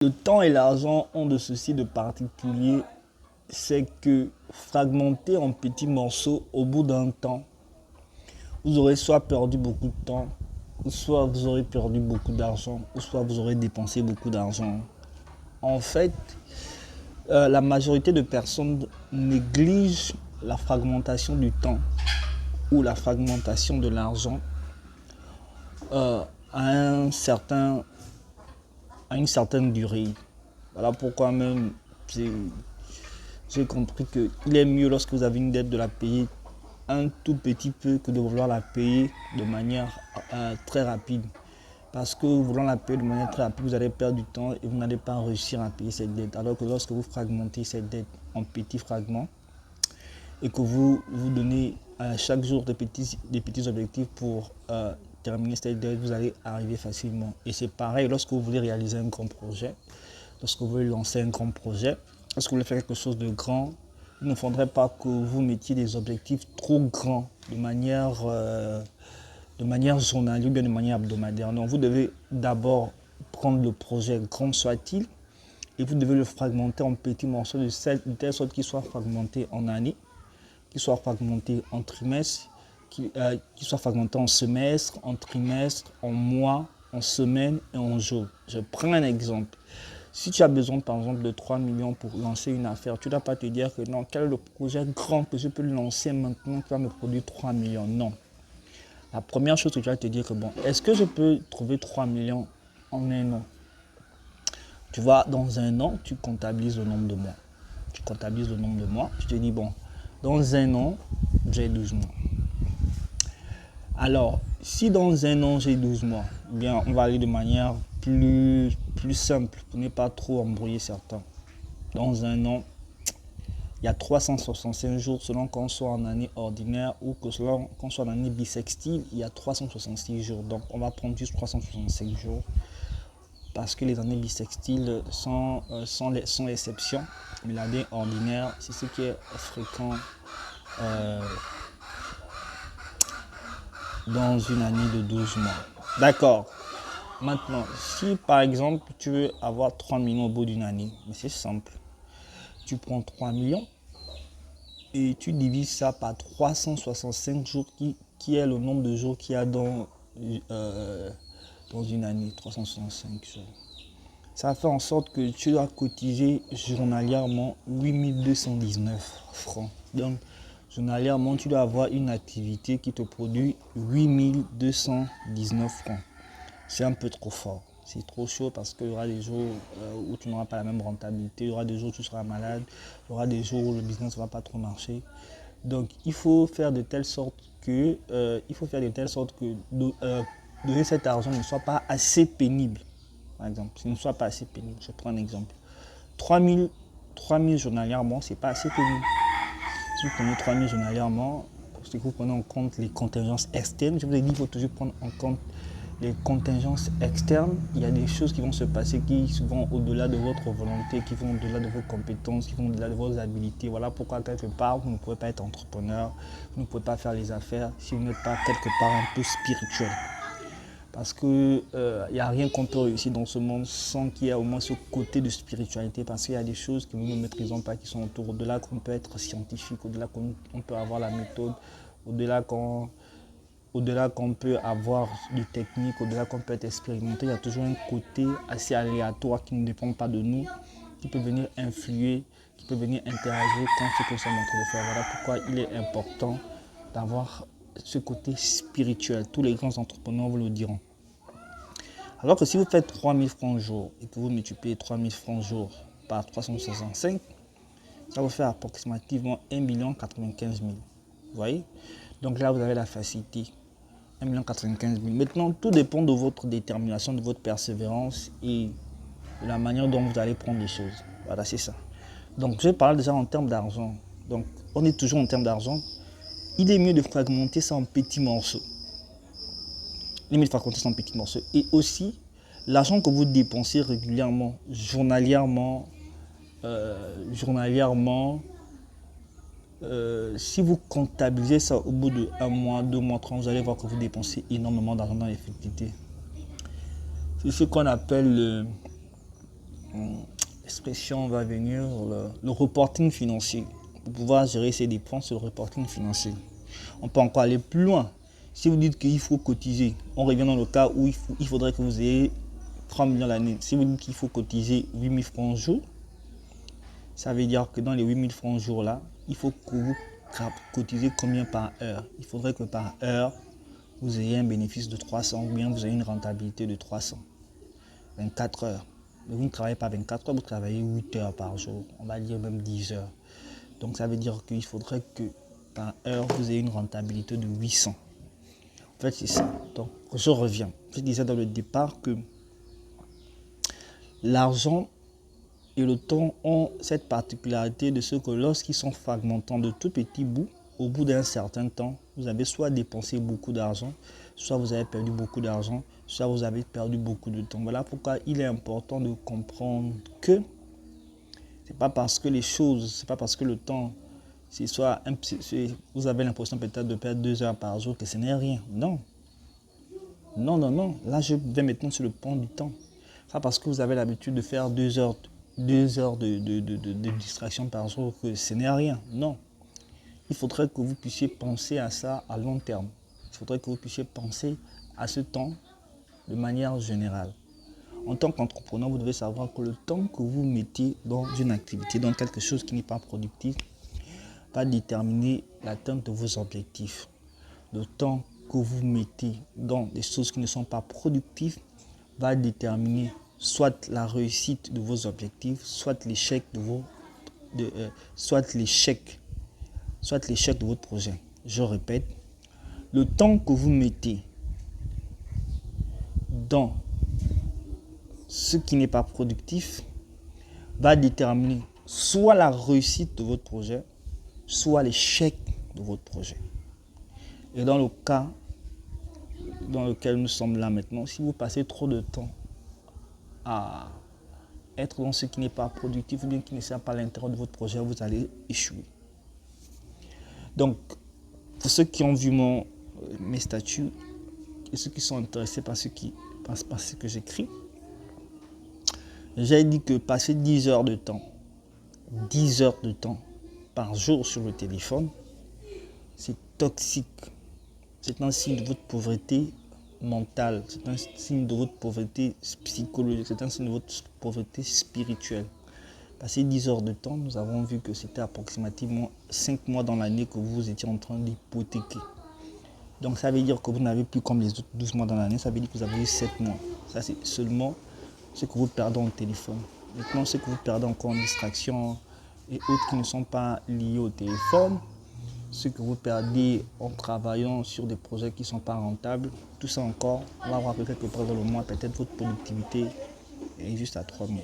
Le temps et l'argent ont de ceci de particulier, c'est que fragmenté en petits morceaux, au bout d'un temps, vous aurez soit perdu beaucoup de temps, soit vous aurez perdu beaucoup d'argent, ou soit vous aurez dépensé beaucoup d'argent. En fait, la majorité de personnes négligent la fragmentation du temps ou la fragmentation de l'argent euh, à, un certain, à une certaine durée. Voilà pourquoi même j'ai compris qu'il est mieux lorsque vous avez une dette de la payer un tout petit peu que de vouloir la payer de manière très rapide. Parce que voulant la payer de manière très rapide, vous allez perdre du temps et vous n'allez pas réussir à payer cette dette. Alors que lorsque vous fragmentez cette dette en petits fragments et que vous vous donnez chaque jour des petits objectifs pour terminer cette dette, vous allez arriver facilement. Et c'est pareil lorsque vous voulez réaliser un grand projet, lorsque vous voulez lancer un grand projet, lorsque vous voulez faire quelque chose de grand, il ne faudrait pas que vous mettiez des objectifs trop grands de manière journalière ou bien de manière hebdomadaire. Non, vous devez d'abord prendre le projet, grand soit-il, et vous devez le fragmenter en petits morceaux de telle sorte qu'il soit fragmenté en années, qu'il soit fragmenté en trimestres, qu'il soit fragmenté en semestres, en trimestres, en mois, en semaines et en jours. Je prends un exemple. Si tu as besoin par exemple de 3 millions pour lancer une affaire, tu ne dois pas te dire que non, quel est le projet grand que je peux lancer maintenant qui va me produire 3 millions. Non. La première chose que tu vas te dire que bon, est-ce que je peux trouver 3 millions en un an? Tu vois, dans un an, tu comptabilises le nombre de mois. Tu comptabilises le nombre de mois. Tu te dis bon, dans un an, j'ai 12 mois. Alors, si dans un an, j'ai 12 mois, eh bien, on va aller de manière plus simple pour ne pas trop embrouiller certains. Dans un an, il y a 365 jours selon qu'on soit en année ordinaire ou que selon qu'on soit en année bissextile, il y a 366 jours. Donc, on va prendre juste 365 jours parce que les années bissextiles sont l'exception. Mais l'année ordinaire, c'est ce qui est fréquent dans une année de 12 mois. D'accord. Maintenant, si par exemple tu veux avoir 3 millions au bout d'une année, mais c'est simple. Tu prends 3 millions et tu divises ça par 365 jours qui est le nombre de jours qu'il y a dans une année, 365 jours. Ça fait en sorte que tu dois cotiser journalièrement 8219 francs. Donc, journalièrement, tu dois avoir une activité qui te produit 8219 francs. C'est un peu trop fort. C'est trop chaud parce qu'il y aura des jours où tu n'auras pas la même rentabilité, il y aura des jours où tu seras malade, il y aura des jours où le business ne va pas trop marcher. Donc, il faut faire de telle sorte que, donner cet argent ne soit pas assez pénible. Par exemple, ce ne soit pas assez pénible. Je prends un exemple. 3 000 journalièrement, ce n'est pas assez pénible. Si vous prenez 3 000 journalièrement, parce que vous prenez en compte les contingences externes, je vous ai dit qu'il faut toujours prendre en compte les contingences externes. Il y a des choses qui vont se passer qui vont au-delà de votre volonté, qui vont au-delà de vos compétences, qui vont au-delà de vos habilités. Voilà pourquoi quelque part, vous ne pouvez pas être entrepreneur, vous ne pouvez pas faire les affaires si vous n'êtes pas quelque part un peu spirituel. Parce qu'il n'y a rien qu'on peut réussir dans ce monde sans qu'il y ait au moins ce côté de spiritualité. Parce qu'il y a des choses que nous ne maîtrisons pas qui sont autour. Au-delà qu'on peut être scientifique, au-delà qu'on peut avoir la méthode, au-delà qu'on peut avoir des techniques, au-delà qu'on peut être expérimenté, il y a toujours un côté assez aléatoire qui ne dépend pas de nous, qui peut venir influer, qui peut venir interagir quand ce que nous sommes en train de faire. Voilà pourquoi il est important d'avoir ce côté spirituel. Tous les grands entrepreneurs vous le diront. Alors que si vous faites 3 000 francs jour et que vous multipliez 3 000 francs jour par 365, ça vous fait approximativement 1 095 000. Vous voyez? Donc là, vous avez la facilité. 1 095 000. Maintenant, tout dépend de votre détermination, de votre persévérance et de la manière dont vous allez prendre les choses. Voilà, c'est ça. Donc, je parle déjà en termes d'argent. Donc, on est toujours en termes d'argent. Il est mieux de fragmenter ça en petits morceaux. Il est mieux de fragmenter ça en petits morceaux. Et aussi, l'argent que vous dépensez régulièrement, journalièrement, si vous comptabilisez ça au bout de 1 mois, 2 mois, 3 mois, vous allez voir que vous dépensez énormément d'argent dans l'effectivité. C'est ce qu'on appelle expression va venir le reporting financier. Pour pouvoir gérer ses dépenses, c'est le reporting financier. On peut encore aller plus loin. Si vous dites qu'il faut cotiser, on revient dans le cas où il faudrait que vous ayez 3 millions l'année. Si vous dites qu'il faut cotiser 8 000 francs jour, ça veut dire que dans les 8 000 francs jour là, il faut que vous cotisez combien par heure. Il faudrait que par heure, vous ayez un bénéfice de 300 ou bien vous ayez une rentabilité de 300. 24 heures. Mais vous ne travaillez pas 24 heures, vous travaillez 8 heures par jour. On va dire même 10 heures. Donc ça veut dire qu'il faudrait que par heure, vous ayez une rentabilité de 800. En fait, c'est ça. Donc, je reviens. Je disais dans le départ que l'argent et le temps ont cette particularité de ce que lorsqu'ils sont fragmentant de tout petits bouts, au bout d'un certain temps, vous avez soit dépensé beaucoup d'argent, soit vous avez perdu beaucoup d'argent, soit vous avez perdu beaucoup de temps. Voilà pourquoi il est important de comprendre que c'est pas parce que les choses, c'est pas parce que le temps, vous avez l'impression peut-être de perdre 2 heures par jour que ce n'est rien. Non. Non, non, non. Là, je vais maintenant sur le point du temps. Pas parce que vous avez l'habitude de faire 2 heures de distraction par jour que ce n'est rien. Non. Il faudrait que vous puissiez penser à ça à long terme. Il faudrait que vous puissiez penser à ce temps de manière générale. En tant qu'entrepreneur, vous devez savoir que le temps que vous mettez dans une activité, dans quelque chose qui n'est pas productif, va déterminer l'atteinte de vos objectifs. Le temps que vous mettez dans des choses qui ne sont pas productives va déterminer soit la réussite de vos objectifs, soit l'échec de votre projet. Je répète, le temps que vous mettez dans ce qui n'est pas productif va déterminer soit la réussite de votre projet, soit l'échec de votre projet. Et dans le cas dans lequel nous sommes là maintenant, si vous passez trop de temps à être dans ce qui n'est pas productif ou bien qui ne sert pas à l'intérêt de votre projet, vous allez échouer. Donc, pour ceux qui ont vu mes statuts et ceux qui sont intéressés par ce que j'écris, j'ai dit que passer 10 heures de temps par jour sur le téléphone, c'est toxique. C'est un signe de votre pauvreté mentale, c'est un signe de votre pauvreté psychologique, c'est un signe de votre pauvreté spirituelle. Passer 10 heures de temps, nous avons vu que c'était approximativement 5 mois dans l'année que vous étiez en train d'hypothéquer. Donc ça veut dire que vous n'avez plus comme les autres 12 mois dans l'année, ça veut dire que vous avez eu 7 mois. Ça c'est seulement ce que vous perdez en téléphone. Maintenant, ce que vous perdez encore en distraction et autres qui ne sont pas liés au téléphone, ce que vous perdez en travaillant sur des projets qui ne sont pas rentables, tout ça encore, on va voir que quelque part dans le mois, peut-être votre productivité est juste à 3 mois.